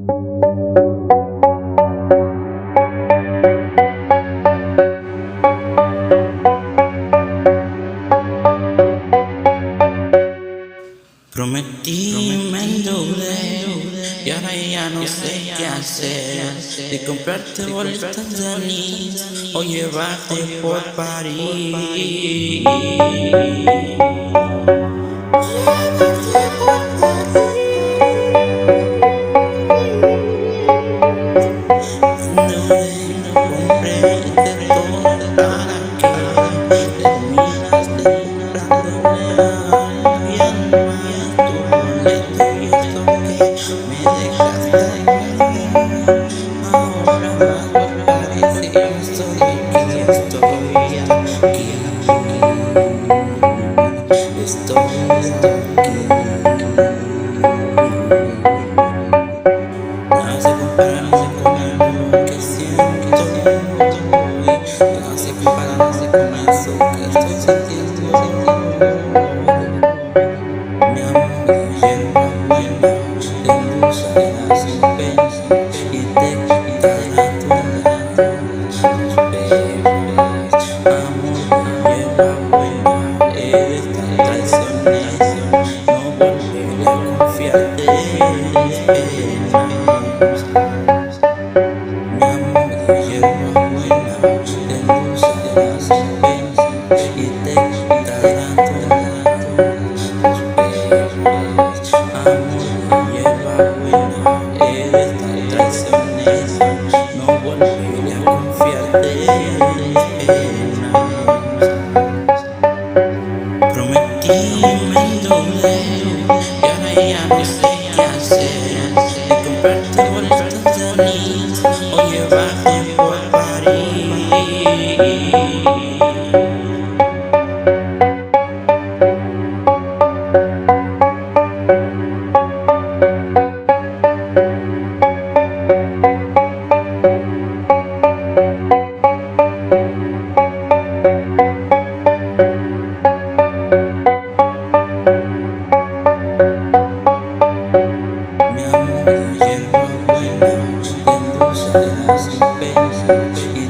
Prometí me endeudé y ahora ya no sé qué hacer. De comprarte boletas de anís o llevarte por París. Prometí me endeudé y ahora ya no sé qué hacer. De comprarte boletas de anís o llevarte por París. Hierba buena, de endulzará sin pena.